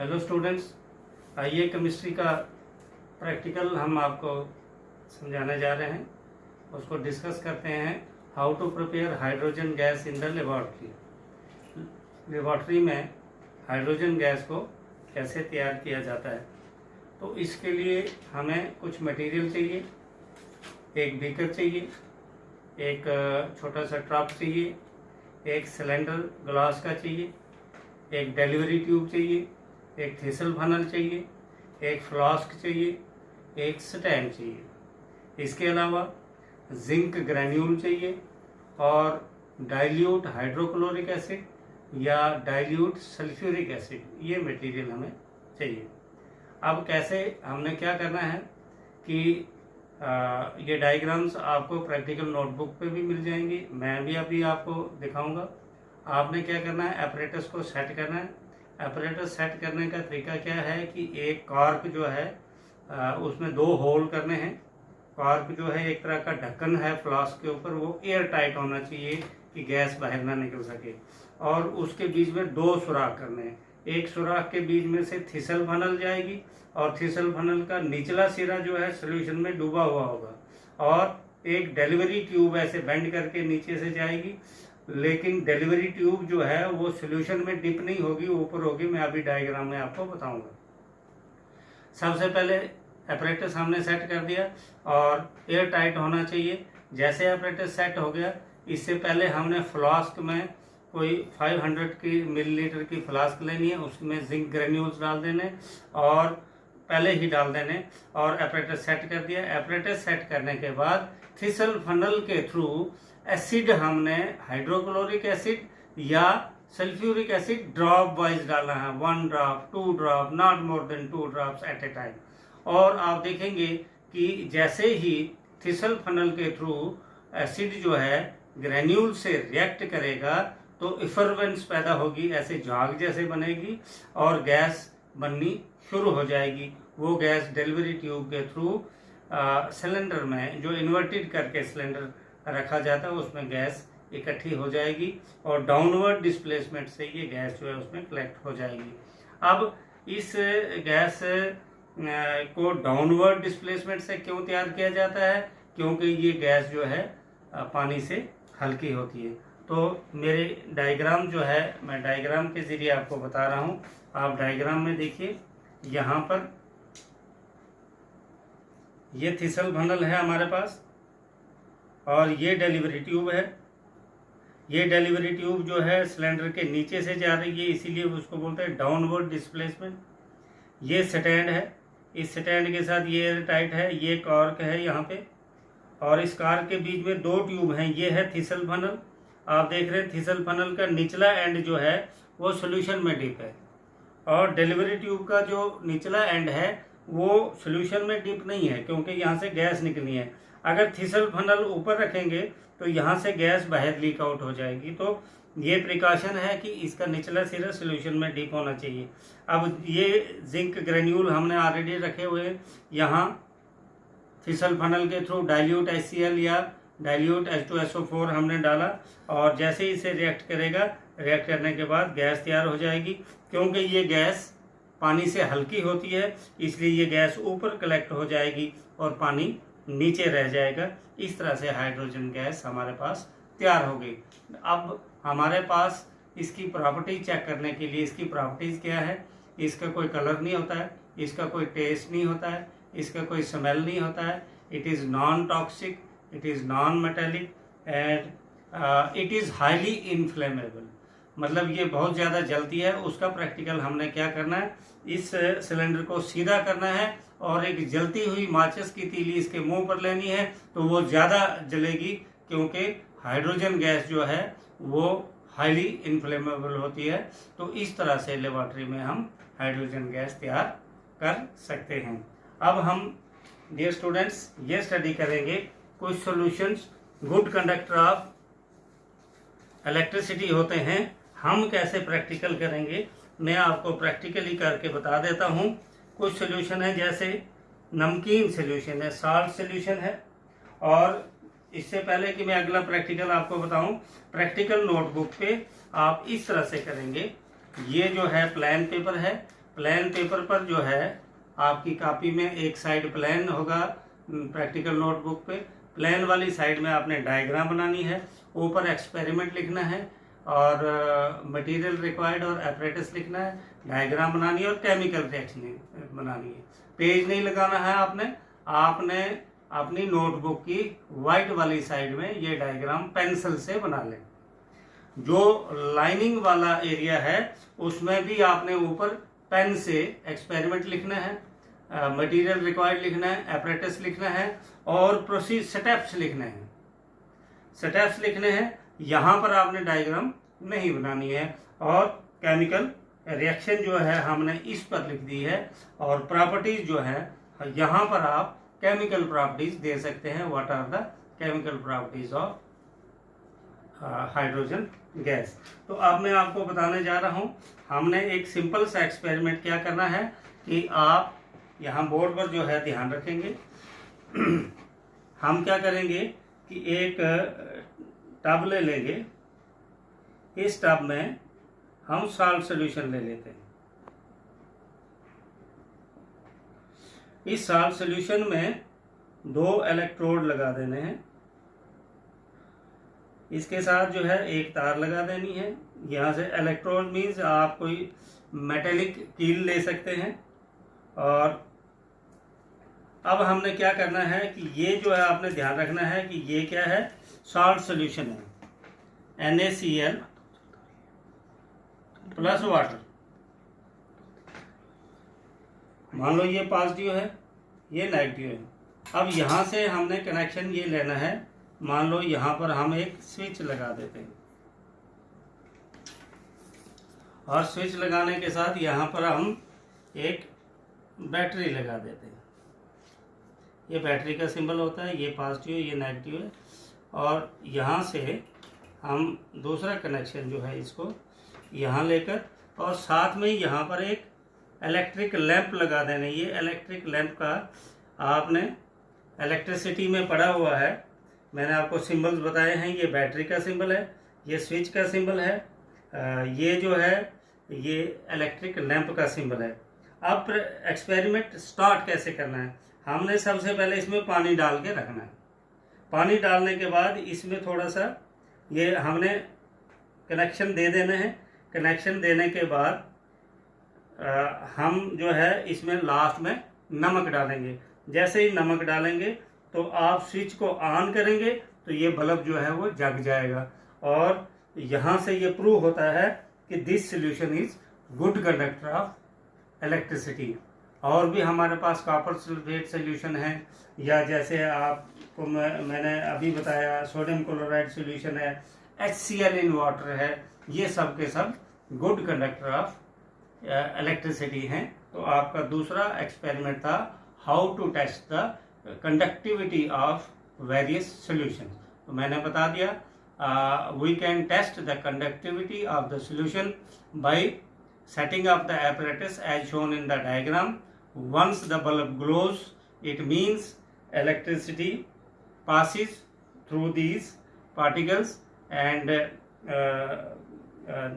Hello students, आइए chemistry का practical हम आपको समझाने जा रहे हैं। उसको डिस्कस करते हैं। How to prepare hydrogen gas in the laboratory. Laboratory में हाइड्रोजन गैस को कैसे तैयार किया जाता है। तो इसके लिए हमें कुछ मटेरियल चाहिए। एक बीकर चाहिए, एक छोटा सा ट्रप चाहिए, एक सिलेंडर ग्लास का चाहिए, एक डिलीवरी ट्यूब चाहिए, एक थिसल फनल चाहिए, एक फ्लास्क चाहिए, एक स्टैंड चाहिए। इसके अलावा जिंक ग्रैन्यूल चाहिए और डाइल्यूट हाइड्रोक्लोरिक एसिड या डाइल्यूट सल्फ्यूरिक एसिड, ये मटेरियल हमें चाहिए। अब कैसे हमने क्या करना है कि ये डायग्राम्स आपको प्रैक्टिकल नोटबुक पे भी मिल जाएंगी, मैं भी अभी आपको दिखाऊंगा। आपने क्या करना है, एपरेटस को सेट करना है। एपरेटस सेट करने का तरीका क्या है कि एक कॉर्क जो है उसमें 2 होल करने हैं। कॉर्क जो है एक तरह का ढक्कन है फ्लास्क के ऊपर, वो एयर टाइट होना चाहिए कि गैस बाहर ना निकल सके। और उसके बीच में 2 सुराख करने हैं। एक सुराख के बीच में से थिसल फनल जाएगी और थिसल फनल का निचला सिरा जो है सोल्यूशन में डूबा हुआ होगा, और एक डिलीवरी ट्यूब ऐसे बेंड करके नीचे से जाएगी। लेकिन डिलीवरी ट्यूब जो है वो सोल्यूशन में डिप नहीं होगी, ऊपर होगी। मैं अभी डायग्राम में आपको बताऊंगा। सबसे पहले एपरेटस हमने सेट कर दिया और एयर टाइट होना चाहिए। जैसे एपरेटस सेट हो गया, इससे पहले हमने फ्लास्क में कोई 500 की मिलीलीटर की फ्लास्क लेनी है, उसमें जिंक ग्रेन्यूल्स डाल देने और पहले ही डाल देने, और एपरेटस सेट कर दिया। एपरेटस सेट करने के बाद थिसल फनल के थ्रू एसिड हमने हाइड्रोक्लोरिक एसिड या सल्फ्यूरिक एसिड ड्रॉप वाइज डालना है। 1 drop, 2 drop, not more than 2 drops at a time. और आप देखेंगे कि जैसे ही थिसल फनल के थ्रू एसिड जो है ग्रेन्यूल से रिएक्ट करेगा तो इफरवेंस पैदा होगी, ऐसे झाग जैसे बनेगी और गैस बननी शुरू हो जाएगी। वो गैस डिलीवरी ट्यूब के थ्रू सिलेंडर में, जो इन्वर्टेड करके सिलेंडर रखा जाता है, उसमें गैस इकट्ठी हो जाएगी और डाउनवर्ड डिस्प्लेसमेंट से ये गैस जो है उसमें कलेक्ट हो जाएगी। अब इस गैस को डाउनवर्ड डिस्प्लेसमेंट से क्यों तैयार किया जाता है? क्योंकि ये गैस जो है पानी से हल्की होती है। तो मेरे डायग्राम जो है, मैं डायग्राम के जरिए आपको बता रहा हूँ। आप डायग्राम में देखिए, यहाँ पर ये थिसल फनल है हमारे पास और ये डिलीवरी ट्यूब है। ये डिलीवरी ट्यूब जो है सिलेंडर के नीचे से जा रही है, इसीलिए उसको बोलते हैं डाउनवर्ड डिस्प्लेसमेंट। ये स्टैंड है, इस स्टैंड के साथ ये एयर टाइट है, ये कॉर्क है यहाँ पे, और इस कॉर्क के बीच में 2 ट्यूब हैं। ये है थिसल फनल, आप देख रहे हैं थिसल फनल का निचला एंड जो है वो सोल्यूशन में डिप है, और डिलीवरी ट्यूब का जो निचला एंड है वो सोल्यूशन में डिप नहीं है, क्योंकि यहाँ से गैस निकलनी है। अगर थिसल फनल ऊपर रखेंगे तो यहाँ से गैस बाहर लीक आउट हो जाएगी। तो ये प्रिकॉशन है कि इसका निचला सिरा सोल्यूशन में डिप होना चाहिए। अब ये जिंक ग्रेन्यूल हमने ऑलरेडी रखे हुए हैं। यहाँ थिसल फनल के थ्रू डाइल्यूट HCl या डाइल्यूट H2SO4 हमने डाला, और जैसे ही इसे रिएक्ट करेगा, रिएक्ट करने के बाद गैस तैयार हो जाएगी। क्योंकि ये गैस पानी से हल्की होती है, इसलिए ये गैस ऊपर कलेक्ट हो जाएगी और पानी नीचे रह जाएगा। इस तरह से हाइड्रोजन गैस हमारे पास तैयार हो गई। अब हमारे पास इसकी प्रॉपर्टी चेक करने के लिए, इसकी प्रॉपर्टीज क्या है? इसका कोई कलर नहीं होता है, इसका कोई टेस्ट नहीं होता है, इसका कोई स्मेल नहीं होता है। It is non toxic, it is non metallic and it is highly inflammable. मतलब ये बहुत ज़्यादा जलती है। उसका प्रैक्टिकल हमने क्या करना है, इस सिलेंडर को सीधा करना है और एक जलती हुई माचिस की तीली इसके मुंह पर लेनी है, तो वो ज़्यादा जलेगी, क्योंकि हाइड्रोजन गैस जो है वो हाईली इनफ्लेमेबल होती है। तो इस तरह से लेबॉर्ट्री में हम हाइड्रोजन गैस तैयार कर सकते हैं। अब हम डियर स्टूडेंट्स ये स्टडी करेंगे कुछ solutions good conductor of electricity होते हैं। हम कैसे प्रैक्टिकल करेंगे, मैं आपको प्रैक्टिकली करके बता देता हूँ। कुछ सॉल्यूशन है, जैसे नमकीन सॉल्यूशन है, साल्ट सॉल्यूशन है। और इससे पहले कि मैं अगला प्रैक्टिकल आपको बताऊं, प्रैक्टिकल नोटबुक पे आप इस तरह से करेंगे। ये जो है प्लान पेपर है, प्लेन पेपर पर जो है आपकी कॉपी में एक साइड प्लेन होगा प्रैक्टिकल नोटबुक पे, प्लेन वाली साइड में आपने डायग्राम बनानी है, ऊपर एक्सपेरिमेंट लिखना है और मटेरियल रिक्वायर्ड और एपरेटस लिखना है, डायग्राम बनानी है और केमिकल रिएक्शन बनानी है। पेज नहीं लगाना है आपने अपनी नोटबुक की वाइट वाली साइड में ये डायग्राम पेंसिल से बना लें। जो लाइनिंग वाला एरिया है उसमें भी आपने ऊपर पेन से एक्सपेरिमेंट लिखना है, मटेरियल रिक्वायर्ड लिखना है, एपरेटस लिखना है और प्रोसीड स्टेप्स लिखने हैं। स्टेप्स लिखने हैं, यहाँ पर आपने डायग्राम नहीं बनानी है और केमिकल रिएक्शन जो है हमने इस पर लिख दी है और प्रॉपर्टीज जो है यहाँ पर आप केमिकल प्रॉपर्टीज दे सकते हैं। What are the chemical properties of hydrogen gas. तो अब मैं आपको बताने जा रहा हूँ, हमने एक सिंपल सा एक्सपेरिमेंट क्या करना है कि आप यहाँ बोर्ड पर जो है ध्यान रखेंगे। हम क्या करेंगे कि एक टब ले लेंगे, इस टब में हम सॉल्ट सॉल्यूशन ले लेते हैं। इस सॉल्ट सॉल्यूशन में 2 इलेक्ट्रोड लगा देने हैं, इसके साथ जो है एक तार लगा देनी है। यहाँ से इलेक्ट्रोड मीन्स आप कोई मेटेलिक कील ले सकते हैं। और अब हमने क्या करना है कि ये जो है आपने ध्यान रखना है कि ये क्या है, सॉल्ट सॉल्यूशन है, NaCl प्लस वाटर। मान लो ये पॉजिटिव है, ये नेगेटिव है। अब यहाँ से हमने कनेक्शन ये लेना है, मान लो यहाँ पर हम एक स्विच लगा देते हैं और स्विच लगाने के साथ यहाँ पर हम एक बैटरी लगा देते हैं। ये बैटरी का सिंबल होता है, ये पॉजिटिव है, ये नेगेटिव है। और यहाँ से हम दूसरा कनेक्शन जो है इसको यहाँ लेकर और साथ में यहाँ पर एक इलेक्ट्रिक लैंप लगा देना। ये इलेक्ट्रिक लैंप का आपने इलेक्ट्रिसिटी में पढ़ा हुआ है, मैंने आपको सिंबल्स बताए हैं। ये बैटरी का सिंबल है, ये स्विच का सिंबल है, ये जो है ये इलेक्ट्रिक लैंप का सिंबल है। अब एक्सपेरिमेंट स्टार्ट कैसे करना है, हमने सबसे पहले इसमें पानी डाल के रखना है। पानी डालने के बाद इसमें थोड़ा सा ये हमने कनेक्शन दे देने हैं। कनेक्शन देने के बाद हम जो है इसमें लास्ट में नमक डालेंगे। जैसे ही नमक डालेंगे तो आप स्विच को ऑन करेंगे तो ये बल्ब जो है वो जग जाएगा और यहाँ से ये प्रूव होता है कि this solution is good conductor of electricity. और भी हमारे पास कॉपर सल्फेट सॉल्यूशन है, या जैसे आपको मैंने अभी बताया सोडियम क्लोराइड सॉल्यूशन है, HCl इन वाटर है, ये सब के सब गुड कंडक्टर ऑफ इलेक्ट्रिसिटी हैं। तो आपका दूसरा एक्सपेरिमेंट था how to test the conductivity of various solutions. तो मैंने बता दिया we can test the conductivity of the solution by setting up the apparatus as shown in the diagram. Once the bulb glows, it means electricity passes through these particles and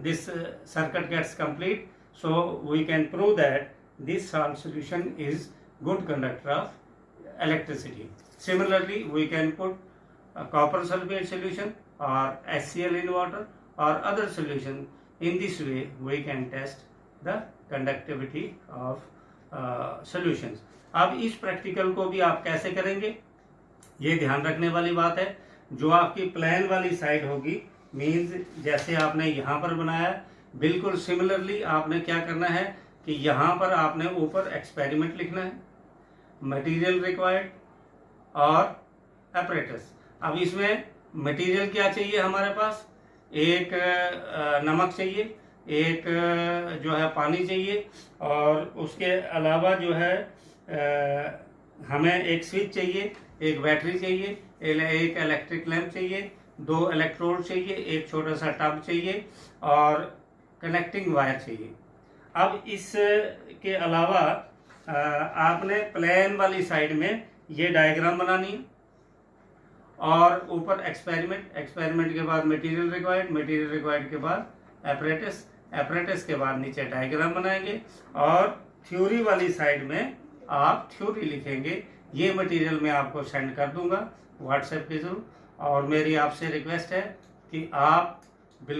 this circuit gets complete. So we can prove that this salt solution is good conductor of electricity. Similarly, we can put a copper sulfate solution or HCl in water or other solution. In this way we can test the conductivity of solutions. अब इस practical को भी आप कैसे करेंगे, ये ध्यान रखने वाली बात है। जो आपकी प्लेन वाली साइड होगी, मीन्स जैसे आपने यहाँ पर बनाया, बिल्कुल सिमिलरली आपने क्या करना है कि यहाँ पर आपने ऊपर एक्सपेरिमेंट लिखना है, मटेरियल रिक्वायर्ड और एपरेटस। अब इसमें मटेरियल क्या चाहिए हमारे पास, एक नमक चाहिए, एक जो है पानी चाहिए और उसके अलावा जो है हमें एक स्विच चाहिए, एक बैटरी चाहिए, एक इलेक्ट्रिक लैंप चाहिए, 2 इलेक्ट्रोड चाहिए, एक छोटा सा टब चाहिए और कनेक्टिंग वायर चाहिए। अब इसके अलावा आपने प्लेन वाली साइड में ये डायग्राम बनानी है और ऊपर एक्सपेरिमेंट के बाद मटेरियल रिक्वायर्ड के बाद एपरेटस एपरेटस के बाद नीचे डायग्राम बनाएंगे और थ्योरी वाली साइड में आप थ्योरी लिखेंगे। ये मटेरियल मैं आपको सेंड कर दूंगा व्हाट्सएप के थ्रू। और मेरी आपसे रिक्वेस्ट है कि आप